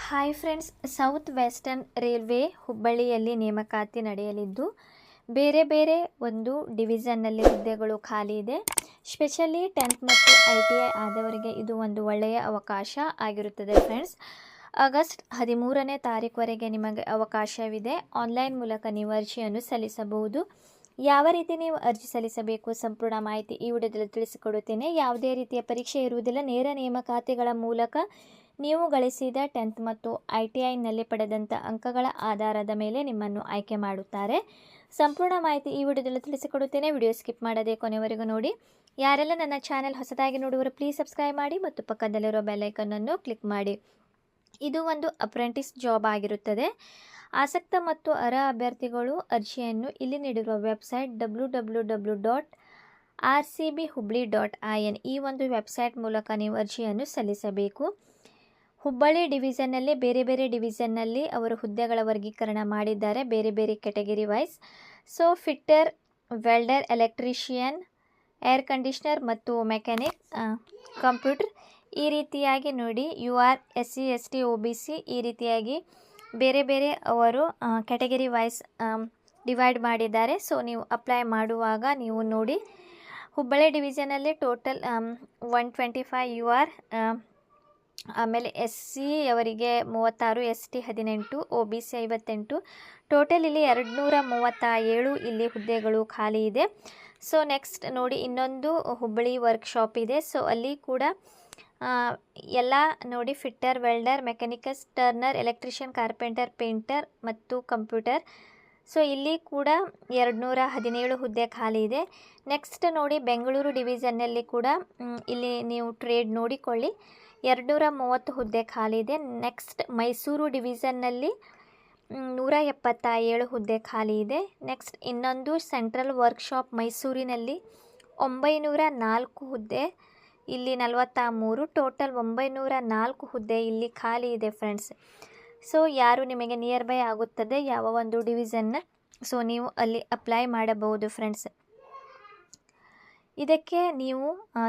Hi friends, south western railway ಹುಬ್ಬಳ್ಳಿಯಲ್ಲಿ ನೇಮಕಾತಿ ನಡೆಯಲಿದ್ದು ಬೇರೆ ಬೇರೆ ಒಂದು ಡಿವಿಷನ್ನಲ್ಲಿ ಹುದ್ದೆಗಳು ಖಾಲಿ ಇದೆ. ಸ್ಪೆಷಲಿ 10th ಮತ್ತು ITI ಆದವರಿಗೆ ಇದು ಒಂದು ಒಳ್ಳೆಯ ಅವಕಾಶ ಆಗಿರುತ್ತದೆ ಫ್ರೆಂಡ್ಸ್. ಆಗಸ್ಟ್ 13ನೇ ತಾರೀಕುವರೆಗೆ ನಿಮಗೆ ಅವಕಾಶವಿದೆ. ಆನ್ಲೈನ್ ಮೂಲಕ ನೀವು ಅರ್ಜಿಯನ್ನು ಸಲ್ಲಿಸಬಹುದು. ಯಾವ ರೀತಿ ನೀವು ಅರ್ಜಿ ಸಲ್ಲಿಸಬೇಕು ಸಂಪೂರ್ಣ ಮಾಹಿತಿ ಈ ವಿಡಿಯೋದಲ್ಲಿ ತಿಳಿಸಿಕೊಡುತ್ತೇನೆ. ಯಾವುದೇ ರೀತಿಯ ಪರೀಕ್ಷೆ ಇರುವುದಿಲ್ಲ. ನೇರ ನೇಮಕಾತಿಗಳ ಮೂಲಕ ನೀವು ಗಳಿಸಿದ 10th ಮತ್ತು ITIನಲ್ಲಿ ಪಡೆದಂಥ ಅಂಕಗಳ ಆಧಾರದ ಮೇಲೆ ನಿಮ್ಮನ್ನು ಆಯ್ಕೆ ಮಾಡುತ್ತಾರೆ. ಸಂಪೂರ್ಣ ಮಾಹಿತಿ ಈ ವಿಡಿಯೋದಲ್ಲಿ ತಿಳಿಸಿಕೊಡುತ್ತೇನೆ. ವಿಡಿಯೋ ಸ್ಕಿಪ್ ಮಾಡದೆ ಕೊನೆವರೆಗೂ ನೋಡಿ. ಯಾರೆಲ್ಲ ನನ್ನ ಚಾನೆಲ್ ಹೊಸದಾಗಿ ನೋಡುವವರು ಪ್ಲೀಸ್ ಸಬ್ಸ್ಕ್ರೈಬ್ ಮಾಡಿ ಮತ್ತು ಪಕ್ಕದಲ್ಲಿರೋ ಬೆಲ್ ಐಕನ್ನನ್ನು ಕ್ಲಿಕ್ ಮಾಡಿ. ಇದು ಒಂದು ಅಪ್ರೆಂಟಿಸ್ ಜಾಬ್ ಆಗಿರುತ್ತದೆ. ಆಸಕ್ತ ಮತ್ತು ಅರ್ಹ ಅಭ್ಯರ್ಥಿಗಳು ಅರ್ಜಿಯನ್ನು ಇಲ್ಲಿ ನೀಡಿರುವ ವೆಬ್ಸೈಟ್ www.rcbhubli.in ಈ ಒಂದು ವೆಬ್ಸೈಟ್ ಮೂಲಕ ನೀವು ಅರ್ಜಿಯನ್ನು ಸಲ್ಲಿಸಬೇಕು. ಹುಬ್ಬಳ್ಳಿ ಡಿವಿಷನ್ನಲ್ಲಿ ಬೇರೆ ಬೇರೆ ಡಿವಿಷನ್ನಲ್ಲಿ ಅವರು ಹುದ್ದೆಗಳ ವರ್ಗೀಕರಣ ಮಾಡಿದ್ದಾರೆ, ಬೇರೆ ಬೇರೆ category wise. So fitter, welder, electrician, air conditioner ಮತ್ತು ಮೆಕ್ಯಾನಿಕ್, ಕಂಪ್ಯೂಟರ್ ಈ ರೀತಿಯಾಗಿ ನೋಡಿ. UR, SC, ST, OBC ಈ ರೀತಿಯಾಗಿ ಬೇರೆ ಬೇರೆ ಅವರು ಕೆಟಗರಿ ವೈಸ್ ಡಿವೈಡ್ ಮಾಡಿದ್ದಾರೆ. ಸೊ ನೀವು ಅಪ್ಲೈ ಮಾಡುವಾಗ ನೀವು ನೋಡಿ, ಹುಬ್ಬಳ್ಳಿ ಡಿವಿಷನಲ್ಲಿ ಟೋಟಲ್ 125 UR, ಆಮೇಲೆ SC ಅವರಿಗೆ 36, ST 18, OBC 58, ಟೋಟಲ್ ಇಲ್ಲಿ 237 ಇಲ್ಲಿ ಹುದ್ದೆಗಳು ಖಾಲಿ ಇದೆ. ಸೊ ನೆಕ್ಸ್ಟ್ ನೋಡಿ, ಇನ್ನೊಂದು ಹುಬ್ಬಳ್ಳಿ ವರ್ಕ್ಶಾಪ್ ಇದೆ. ಸೊ ಅಲ್ಲಿ ಕೂಡ ಎಲ್ಲ ನೋಡಿ, fitter, welder, mechanics, turner, electrician, carpenter, painter ಮತ್ತು ಕಂಪ್ಯೂಟರ್. ಸೊ ಇಲ್ಲಿ ಕೂಡ 217 ಹುದ್ದೆ ಖಾಲಿ ಇದೆ. ನೆಕ್ಸ್ಟ್ ನೋಡಿ, ಬೆಂಗಳೂರು ಡಿವಿಷನ್ನಲ್ಲಿ ಕೂಡ ಇಲ್ಲಿ ನೀವು ಟ್ರೇಡ್ ನೋಡಿಕೊಳ್ಳಿ, 230 ಹುದ್ದೆ ಖಾಲಿ ಇದೆ. ನೆಕ್ಸ್ಟ್ ಮೈಸೂರು ಡಿವಿಷನ್ನಲ್ಲಿ 177 ಹುದ್ದೆ ಖಾಲಿ ಇದೆ. ನೆಕ್ಸ್ಟ್ ಇನ್ನೊಂದು ಸೆಂಟ್ರಲ್ ವರ್ಕ್ಶಾಪ್ ಮೈಸೂರಿನಲ್ಲಿ 904 ಹುದ್ದೆ, ಇಲ್ಲಿ 43, ಟೋಟಲ್ 904 ಹುದ್ದೆ ಇಲ್ಲಿ ಖಾಲಿ ಇದೆ ಫ್ರೆಂಡ್ಸ್. ಸೊ ಯಾರು ನಿಮಗೆ ನಿಯರ್ ಬೈ ಆಗುತ್ತದೆ ಯಾವ ಒಂದು ಡಿವಿಷನ್ನ, ಸೊ ನೀವು ಅಲ್ಲಿ ಅಪ್ಲೈ ಮಾಡಬಹುದು ಫ್ರೆಂಡ್ಸ್. ಇದಕ್ಕೆ ನೀವು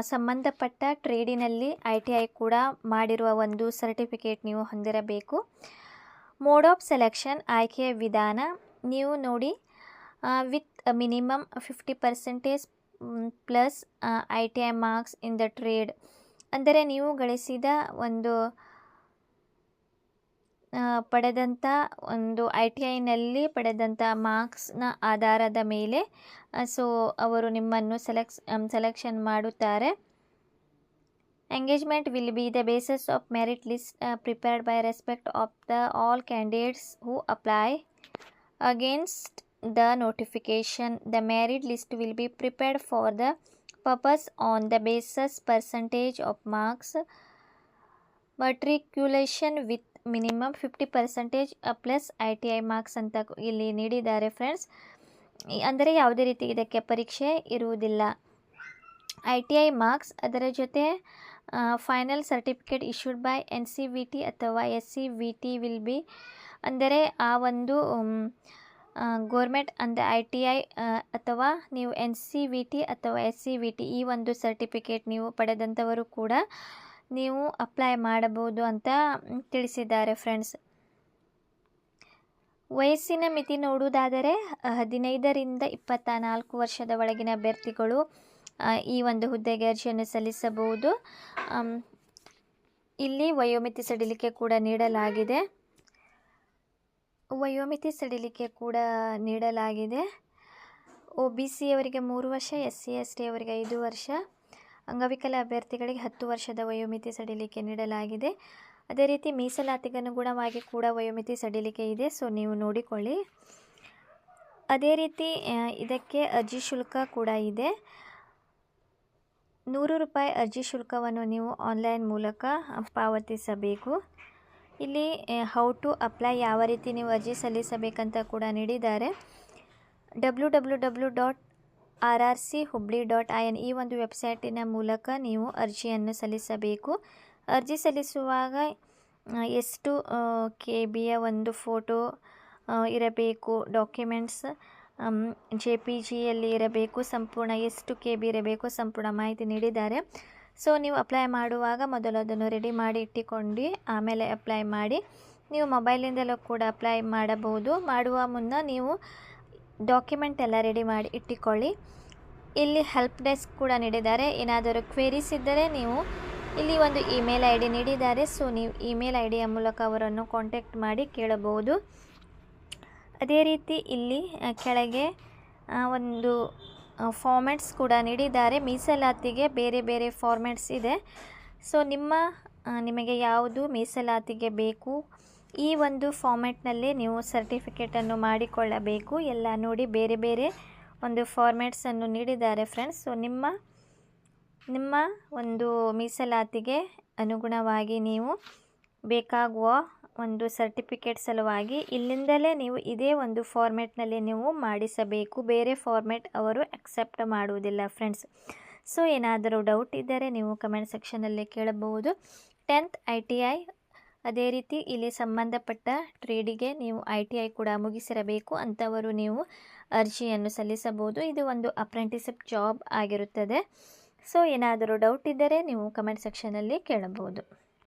ಸಂಬಂಧಪಟ್ಟ ಟ್ರೇಡಿನಲ್ಲಿ ITI ಕೂಡ ಮಾಡಿರುವ ಒಂದು ಸರ್ಟಿಫಿಕೇಟ್ ನೀವು ಹೊಂದಿರಬೇಕು. ಮೋಡ್ ಆಫ್ ಸೆಲೆಕ್ಷನ್ ಆಯ್ಕೆಯ ವಿಧಾನ ನೀವು ನೋಡಿ, with minimum 50% plus ITI marks in the trade, ಅಂದರೆ ನೀವು ಗಳಿಸಿದ ಒಂದು ಪಡೆದಂಥ ಒಂದು ITIನಲ್ಲಿ ಪಡೆದಂಥ ಮಾರ್ಕ್ಸ್ನ ಆಧಾರದ ಮೇಲೆ ಸೊ ಅವರು ನಿಮ್ಮನ್ನು ಸೆಲೆಕ್ಷನ್ ಮಾಡುತ್ತಾರೆ. Engagement will be the basis of merit list prepared by respect of the all candidates who apply against the notification. The merit list will be prepared for the purpose on the basis percentage of marks matriculation with minimum 50% plus ITI marks ಅಂತ ಇಲ್ಲಿ ನೀಡಿದ್ದಾರೆ friends. ಅಂದರೆ ಯಾವುದೇ ರೀತಿ ಇದಕ್ಕೆ ಪರೀಕ್ಷೆ ಇರುವುದಿಲ್ಲ. ITI marks ಅದರ ಜೊತೆ final certificate issued by NCVT ಅಥವಾ SCVT ವಿಲ್ ಬಿ, ಅಂದರೆ ಆ ಒಂದು ಗೋರ್ಮೆಂಟ್ ಅಂದರೆ ITI ಅಥವಾ ನೀವು NCVT ಅಥವಾ SCVT ಈ ಒಂದು ಸರ್ಟಿಫಿಕೇಟ್ ನೀವು ಪಡೆದಂಥವರು ಕೂಡ ನೀವು ಅಪ್ಲೈ ಮಾಡಬಹುದು ಅಂತ ತಿಳಿಸಿದ್ದಾರೆ ಫ್ರೆಂಡ್ಸ್. ವಯಸ್ಸಿನ ಮಿತಿ ನೋಡುವುದಾದರೆ 15ರಿಂದ 24 ವರ್ಷದ ಒಳಗಿನ ಅಭ್ಯರ್ಥಿಗಳು ಈ ಒಂದು ಹುದ್ದೆಗೆ ಅರ್ಜಿಯನ್ನು ಸಲ್ಲಿಸಬಹುದು. ಇಲ್ಲಿ ವಯೋಮಿತಿ ಸಡಿಲಿಕೆ ಕೂಡ ನೀಡಲಾಗಿದೆ. OBC ಅವರಿಗೆ 3 ವರ್ಷ, SC ST ಅವರಿಗೆ 5 ವರ್ಷ, ಅಂಗವಿಕಲ ಅಭ್ಯರ್ಥಿಗಳಿಗೆ 10 ವರ್ಷದ ವಯೋಮಿತಿ ಸಡಿಲಿಕೆ ನೀಡಲಾಗಿದೆ. ಅದೇ ರೀತಿ ಮೀಸಲಾತಿಗೆ ಅನುಗುಣವಾಗಿ ಕೂಡ ವಯೋಮಿತಿ ಸಡಿಲಿಕೆ ಇದೆ. ಸೊ ನೀವು ನೋಡಿಕೊಳ್ಳಿ. ಅದೇ ರೀತಿ ಇದಕ್ಕೆ ಅರ್ಜಿ ಶುಲ್ಕ ಕೂಡ ಇದೆ. 100 ರೂಪಾಯಿ ಅರ್ಜಿ ಶುಲ್ಕವನ್ನು ನೀವು ಆನ್ಲೈನ್ ಮೂಲಕ ಪಾವತಿಸಬೇಕು. ಇಲ್ಲಿ ಹೌ ಟು ಅಪ್ಲೈ, ಯಾವ ರೀತಿ ನೀವು ಅರ್ಜಿ ಸಲ್ಲಿಸಬೇಕಂತ ಕೂಡ ನೀಡಿದ್ದಾರೆ. www.rrchubli.in ಈ ಒಂದು ವೆಬ್ಸೈಟಿನ ಮೂಲಕ ನೀವು ಅರ್ಜಿಯನ್ನು ಸಲ್ಲಿಸಬೇಕು. ಅರ್ಜಿ ಸಲ್ಲಿಸುವಾಗ ಎಷ್ಟು KBಯ ಒಂದು ಫೋಟೋ ಇರಬೇಕು, ಡಾಕ್ಯುಮೆಂಟ್ಸ್ JPGಯಲ್ಲಿ ಇರಬೇಕು, ಸಂಪೂರ್ಣ ಎಷ್ಟು KB ಇರಬೇಕು, ಸಂಪೂರ್ಣ ಮಾಹಿತಿ ನೀಡಿದ್ದಾರೆ. ಸೊ ನೀವು ಅಪ್ಲೈ ಮಾಡುವಾಗ ಮೊದಲು ಅದನ್ನು ರೆಡಿ ಮಾಡಿ ಇಟ್ಟುಕೊಂಡು ಆಮೇಲೆ ಅಪ್ಲೈ ಮಾಡಿ. ನೀವು ಮೊಬೈಲಿಂದಲೂ ಕೂಡ ಅಪ್ಲೈ ಮಾಡಬಹುದು. ಮಾಡುವ ಮುನ್ನ ನೀವು ಡಾಕ್ಯುಮೆಂಟ್ ಎಲ್ಲ ರೆಡಿ ಮಾಡಿ ಇಟ್ಟುಕೊಳ್ಳಿ. ಇಲ್ಲಿ ಹೆಲ್ಪ್ ಡೆಸ್ಕ್ ಕೂಡ ನೀಡಿದ್ದಾರೆ. ಏನಾದರೂ ಕ್ವೇರೀಸ್ ಇದ್ದರೆ ನೀವು ಇಲ್ಲಿ ಒಂದು ಇಮೇಲ್ ಐ ಡಿ ನೀಡಿದ್ದಾರೆ. ಸೊ ನೀವು ಇಮೇಲ್ ಐ ಡಿಯ ಮೂಲಕ ಅವರನ್ನು ಕಾಂಟ್ಯಾಕ್ಟ್ ಮಾಡಿ ಕೇಳಬಹುದು. ಅದೇ ರೀತಿ ಇಲ್ಲಿ ಕೆಳಗೆ ಒಂದು ಫಾರ್ಮ್ಯಾಟ್ಸ್ ಕೂಡ ನೀಡಿದ್ದಾರೆ. ಮೀಸಲಾತಿಗೆ ಬೇರೆ ಬೇರೆ ಫಾರ್ಮ್ಯಾಟ್ಸ್ ಇದೆ. ಸೊ ನಿಮಗೆ ಯಾವುದು ಮೀಸಲಾತಿಗೆ ಬೇಕು ಈ ಒಂದು ಫಾರ್ಮ್ಯಾಟ್ನಲ್ಲಿ ನೀವು ಸರ್ಟಿಫಿಕೇಟನ್ನು ಮಾಡಿಕೊಳ್ಳಬೇಕು. ಎಲ್ಲ ನೋಡಿ ಬೇರೆ ಬೇರೆ ಒಂದು ಫಾರ್ಮ್ಯಾಟ್ಸನ್ನು ನೀಡಿದ್ದಾರೆ ಫ್ರೆಂಡ್ಸ್. ಸೊ ನಿಮ್ಮ ಒಂದು ಮೀಸಲಾತಿಗೆ ಅನುಗುಣವಾಗಿ ನೀವು ಬೇಕಾಗುವ ಒಂದು ಸರ್ಟಿಫಿಕೇಟ್ ಸಲುವಾಗಿ ಇಲ್ಲಿಂದಲೇ ನೀವು ಇದೇ ಒಂದು ಫಾರ್ಮ್ಯಾಟ್ನಲ್ಲಿ ನೀವು ಮಾಡಿಸಬೇಕು. ಬೇರೆ ಫಾರ್ಮ್ಯಾಟ್ ಅವರು ಅಕ್ಸೆಪ್ಟ್ ಮಾಡುವುದಿಲ್ಲ ಫ್ರೆಂಡ್ಸ್. ಸೊ ಏನಾದರೂ ಡೌಟ್ ಇದ್ದರೆ ನೀವು ಕಮೆಂಟ್ ಸೆಕ್ಷನಲ್ಲಿ ಕೇಳಬಹುದು. 10th ITI, ಅದೇ ರೀತಿ ಇಲ್ಲಿ ಸಂಬಂಧಪಟ್ಟ ಟ್ರೇಡಿಗೆ ನೀವು ITI ಕೂಡ ಮುಗಿಸಿರಬೇಕು ಅಂಥವರು ನೀವು ಅರ್ಜಿಯನ್ನು ಸಲ್ಲಿಸಬಹುದು. ಇದು ಒಂದು ಅಪ್ರೆಂಟಿಸ್ಶಿಪ್ ಜಾಬ್ ಆಗಿರುತ್ತದೆ. ಸೊ ಏನಾದರೂ ಡೌಟ್ ಇದ್ದರೆ ನೀವು ಕಮೆಂಟ್ ಸೆಕ್ಷನಲ್ಲಿ ಕೇಳಬಹುದು.